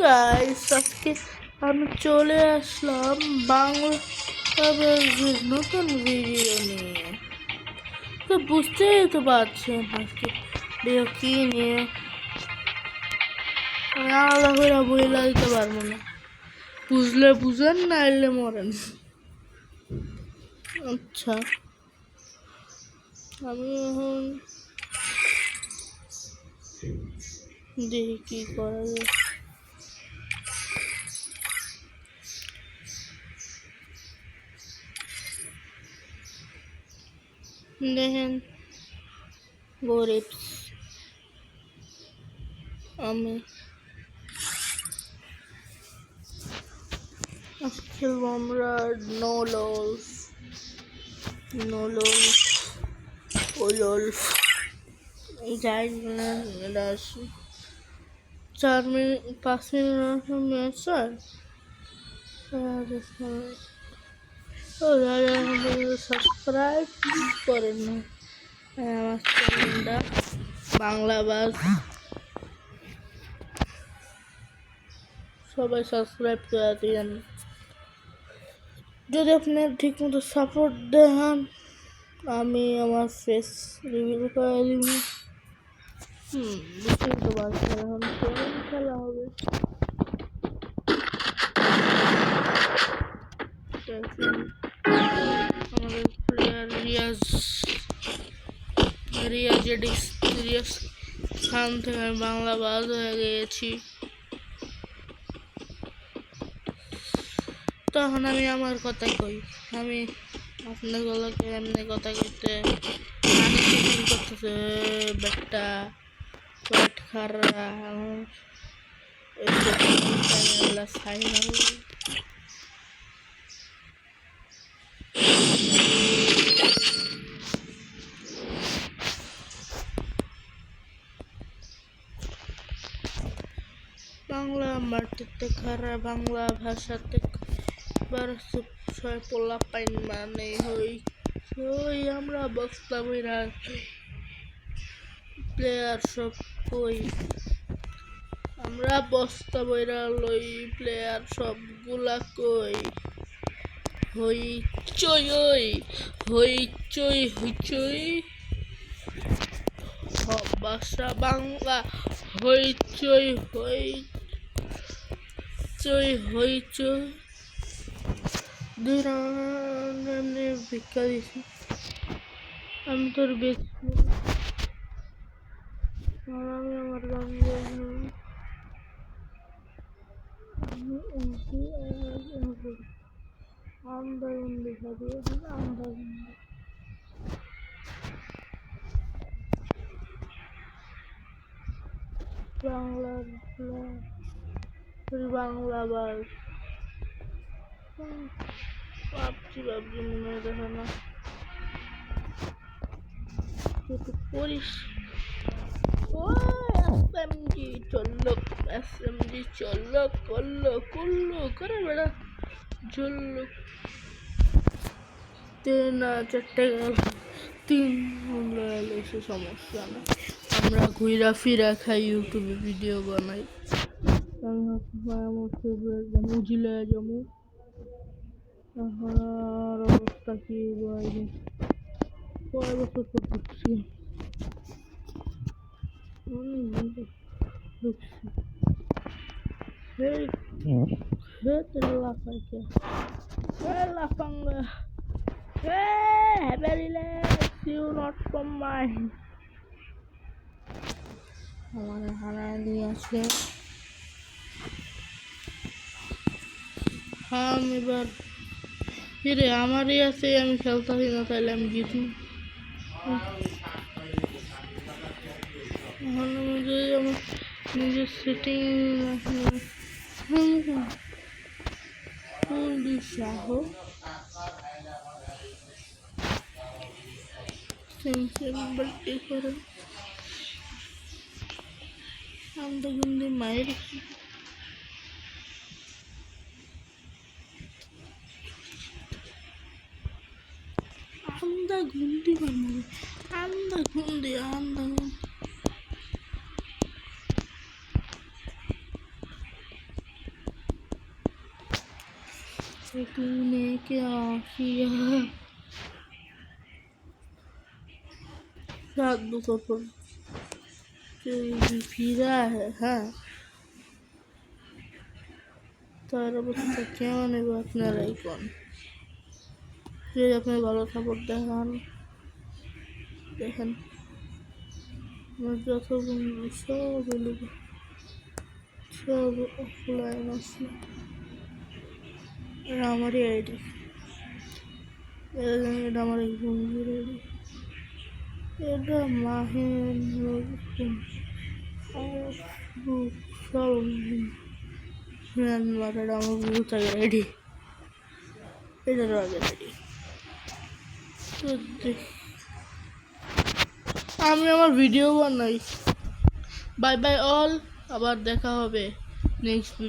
Guys, আজকে আমি চলে আসলাম বাংলাদেশের নতুন ভিডিও নিয়ে। তো বুঝতেই তো পারছেন আজকে ভিডিও কি নিয়ে। আমি আলাদা করে বইলা দিতে পারবো না, বুঝলে বুঝেন না এলে মরেন। আচ্ছা, আমি এখন দেখি কি করা যায়। দেখেন গরিব আমি আজকে খেলবো আমরা নো ললস যাই না, এটা 4-5 মিনিট ম্যাচ স্যার। সাবস্ক্রাইব করেন না আমার চ্যানেলটা বাংলাবাজ, সবাই সাবস্ক্রাইব করে দিন। যদি আপনি ঠিক মতো সাপোর্ট দেন আমি আমার ফেস রিভিল করে দিব। বুঝতেই তো পারছেন এখন কেমন খেলা হবে। আমাদের প্লেয়ার রিয়াজ খান থেকে আমি বাংলাবাজ হয়ে গিয়েছি। তখন আমি আমার কথা কই, আমি আপনার গলাকে এমনি কথা কইতে করতেছে ব্যাটটা পেট খারা বাংলা মাটিতে খারা বাংলা ভাষাতে পোলা পাইন মানে হই আমরা বস্তা বইরা প্লেয়ার সব কই, আমরা বস্তা বইরা লই প্লেয়ার সবগুলা কই। হইচই ভাষা বাংলা হইচই দুই এমনি ভিক্ষা দিছি আমি তোর বেশি। আমি আমার গান আন্দাগুন্দি খাবি আন্দাগুন্দি বাংলাবাজ ভাবছি মনে দেখে না করিস। এসএমজি চললো করলো করে বেড়া ঝুললো 3-4টে গেল 3 এসে সমস্যা না। আমরা ঘুরা ফিরা খাই, ইউটিউবে ভিডিও বানাই। আমি আমার ফেভারিট মুজিলা যাবো। এখন আর অবস্থা কি কয় বছর পর ঢুকছি আমার হারায় দিয়ে আছে। আমি এবার ফিরে আমারই আছে, আমি খেলতে না তাইলে আমি জিতু। যদি আমার নিজের সেটিং সহ সেন্সিবলটি করে আন্দাগুন্দি মায়ের আন্দাগুন্দি বানাবে আন্দাগুন্দি तूने क्या किया 7 बছর পর ফিরা হ্যাঁ তার অবস্থা কেমন নেবে আপনারাই কোন যদি আপনি ভালো সাপোর্ট দেখেন আমার যত বন্ধু সব এলুবে সব অফলাইন আছে এটা আমারই আইডি এটা আমার এক বন্ধুর আইডি এটা মাহিন সব মিয়ানমার এটা আমার বহুত আগের আইডি এটারও আগের আইডি আমি আমার ভিডিও বানাই বাই বাই অল আবার দেখা হবে নেক্সট ভিডিও